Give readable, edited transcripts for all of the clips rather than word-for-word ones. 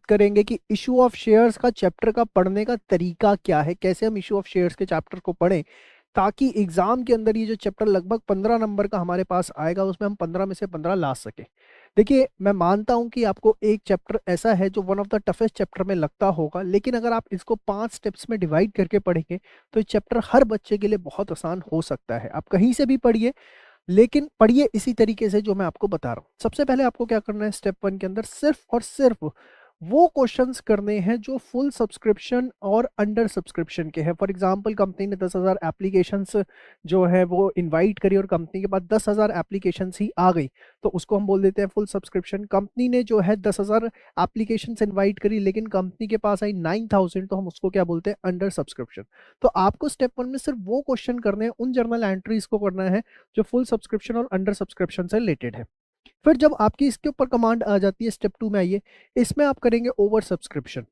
करेंगे कि issue of shares का चैप्टर का पढ़ने का तरीका क्या है, कैसे हम इशू ऑफ शेयर्स के चैप्टर को पढ़ें ताकि एग्जाम के अंदर ये जो चैप्टर लगभग 15 नंबर का हमारे पास आएगा उसमें हम 15 में से 15 ला सके। देखिए, मैं मानता हूं कि आपको एक चैप्टर ऐसा है जो one of the toughest chapter में लगता होगा, लेकिन अगर आप इसको 5 स्टेप्स में डिवाइड करके पढ़ेंगे तो ये चैप्टर हर बच्चे के लिए बहुत आसान हो सकता है। आप कहीं से भी पढ़िए, लेकिन पढ़िए इसी तरीके से जो मैं आपको बता रहा हूँ। सबसे पहले आपको क्या करना है, स्टेप 1 के अंदर सिर्फ और सिर्फ वो क्वेश्चंस करने हैं जो फुल सब्सक्रिप्शन और अंडर सब्सक्रिप्शन के हैं। फॉर एग्जांपल, कंपनी ने 10,000 एप्लीकेशंस जो है वो इनवाइट करी और कंपनी के पास 10,000 एप्लीकेशंस ही आ गई, तो उसको हम बोल देते हैं फुल सब्सक्रिप्शन। कंपनी ने जो है 10,000 एप्लीकेशंस इनवाइट करी लेकिन कंपनी के पास आई 9,000, तो हम उसको क्या बोलते हैं, अंडर सब्सक्रिप्शन। तो आपको स्टेप 1 में सिर्फ वो क्वेश्चन करने हैं, उन जर्नल एंट्रीज को करना है जो फुल सब्सक्रिप्शन और अंडर सब्सक्रिप्शन से रिलेटेड है। फिर जब आपकी इसके ऊपर कमांड आ जाती है, स्टेप 2 में आइए, इसमें आप करेंगे ओवर सब्सक्रिप्शन।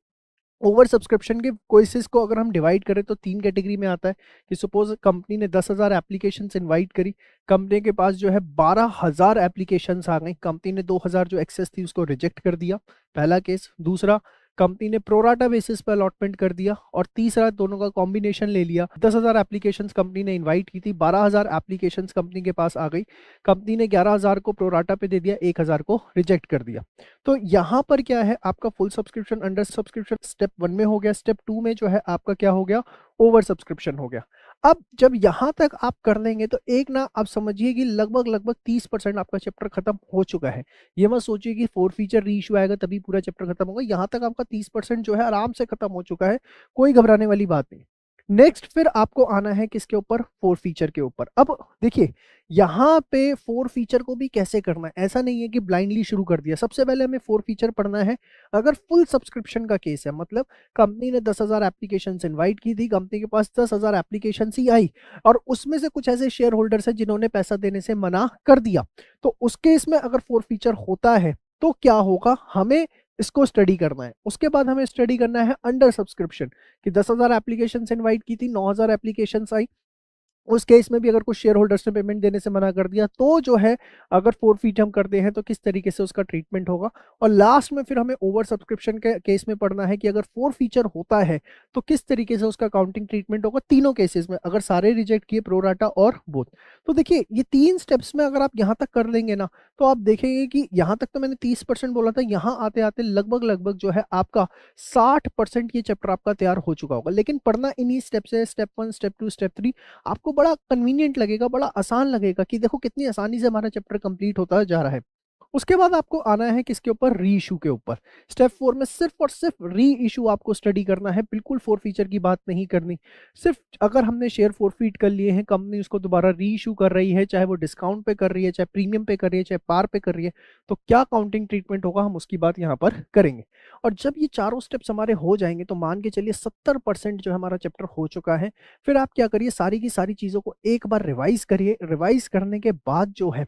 ओवर सब्सक्रिप्शन के केसेस को अगर हम डिवाइड करें तो 3 कैटेगरी में आता है कि सपोज कंपनी ने 10,000 एप्लीकेशंस इनवाइट करी, कंपनी के पास जो है 12,000 एप्लीकेशंस आ गई, कंपनी ने 2,000 जो एक्सेस थी उसको रिजेक्ट कर दिया, पहला केस। दूसरा, कंपनी ने प्रोराटा बेसिस पर अलॉटमेंट कर दिया। और तीसरा, दोनों का कॉम्बिनेशन ले लिया, 10,000 एप्लीकेशंस कंपनी ने इनवाइट की थी, 12,000 एप्लीकेशंस कंपनी के पास आ गई, कंपनी ने 11,000 को प्रोराटा पे दे दिया, 1,000 को रिजेक्ट कर दिया। तो यहाँ पर क्या है, आपका full subscription under subscription step 1 में हो गया। स्टेप 2 में जो है आपका क्या हो गया, ओवर सब्सक्रिप्शन हो गया। अब जब यहाँ तक आप कर लेंगे तो एक ना आप समझिए कि लगभग लगभग 30% आपका चैप्टर खत्म हो चुका है। ये मत सोचिए कि 4 फीचर री इशू आएगा तभी पूरा चैप्टर खत्म होगा, यहाँ तक आपका 30% जो है आराम से खत्म हो चुका है, कोई घबराने वाली बात नहीं। नेक्स्ट फिर आपको आना है किसके ऊपर, 4 फीचर के ऊपर। अब देखिए, यहाँ पे 4 फीचर को भी कैसे करना है, ऐसा नहीं है कि ब्लाइंडली शुरू कर दिया। सबसे पहले हमें 4 फीचर पढ़ना है। अगर फुल सब्सक्रिप्शन का केस है, मतलब कंपनी ने 10,000 एप्लीकेशंस इनवाइट की थी, कंपनी के पास 10,000 एप्लीकेशंस ही आई और उसमें से कुछ ऐसे शेयर होल्डर्स हैं जिन्होंने पैसा देने से मना कर दिया, तो उस केस में अगर 4 फीचर होता है तो क्या होगा, हमें इसको स्टडी करना है। उसके बाद हमें स्टडी करना है अंडर सब्सक्रिप्शन कि 10,000 एप्लीकेशन इनवाइट की थी, 9,000 एप्लीकेशन आई, उस केस में भी अगर कुछ शेयर होल्डर्स ने पेमेंट देने से मना कर दिया तो जो है, अगर फोरफीट हम करते हैं तो किस तरीके से उसका ट्रीटमेंट होगा। और लास्ट में फिर हमें ओवर सब्सक्रिप्शन के केस में पढ़ना है कि अगर 4 फीचर होता है तो किस तरीके से उसका काउंटिंग ट्रीटमेंट होगा तीनों केसेस में, अगर सारे रिजेक्ट किए, प्रोराटा और बोथ। तो देखिए, ये 3 स्टेप्स में अगर आप यहाँ तक कर लेंगे ना, तो आप देखेंगे कि यहाँ तक तो मैंने 30% बोला था, यहाँ आते आते लगभग लगभग जो है आपका 60% ये चैप्टर आपका तैयार हो चुका होगा। लेकिन पढ़ना इन्हीं स्टेप से, स्टेप 1, स्टेप 2, स्टेप 3, आपको बड़ा कन्वीनियंट लगेगा, बड़ा आसान लगेगा कि देखो कितनी आसानी से हमारा चैप्टर कंप्लीट होता जा रहा है। उसके बाद आपको आना है किसके ऊपर, री इशू के ऊपर। स्टेप 4 में सिर्फ और सिर्फ री इशू आपको स्टडी करना है, बिल्कुल 4 फीचर की बात नहीं करनी। सिर्फ अगर हमने शेयर फोरफीट कर लिए हैं, कंपनी उसको दोबारा री इशू कर रही है, चाहे वो डिस्काउंट पे कर रही है, चाहे प्रीमियम पे कर रही है, चाहे पार पे कर रही है, तो क्या काउंटिंग ट्रीटमेंट होगा, हम उसकी बात यहाँ पर करेंगे। और जब ये चारों स्टेप्स हमारे हो जाएंगे तो मान के चलिए 70% जो हमारा चैप्टर हो चुका है। फिर आप क्या करिए, सारी की सारी चीजों को एक बार रिवाइज करिए। रिवाइज करने के बाद जो है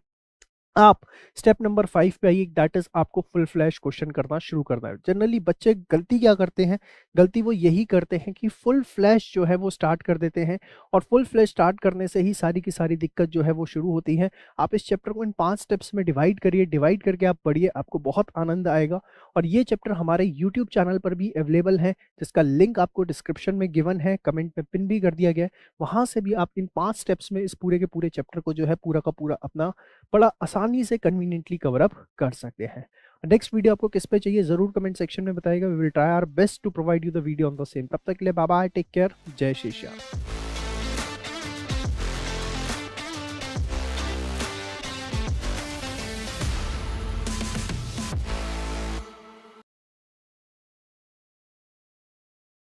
आप स्टेप नंबर 5 पे आइए, दैट इज आपको फुल फ्लैश क्वेश्चन करना शुरू करना है। जनरली बच्चे गलती क्या करते हैं, गलती वो यही करते हैं कि फुल फ्लैश जो है वो स्टार्ट कर देते हैं, और फुल फ्लैश स्टार्ट करने से ही सारी की सारी दिक्कत जो है वो शुरू होती है। आप इस चैप्टर को इन 5 स्टेप्स में डिवाइड करिए, डिवाइड करके आप पढ़िए, आपको बहुत आनंद आएगा। और ये चैप्टर हमारे यूट्यूब चैनल पर भी अवेलेबल है, जिसका लिंक आपको डिस्क्रिप्शन में गिवन है, कमेंट में पिन भी कर दिया गया है। वहां से भी आप इन 5 स्टेप्स में इस पूरे के पूरे चैप्टर को जो है पूरा का पूरा अपना बड़ा आसानी से कन्वीनियंटली कवर अप कर सकते हैं। नेक्स्ट वीडियो आपको किस पे चाहिए जरूर कमेंट सेक्शन में बताइएगा। We will try our best to provide you the video on the same. तब तक के लिए बाय बाय, टेक केयर, जय श्री श्याम।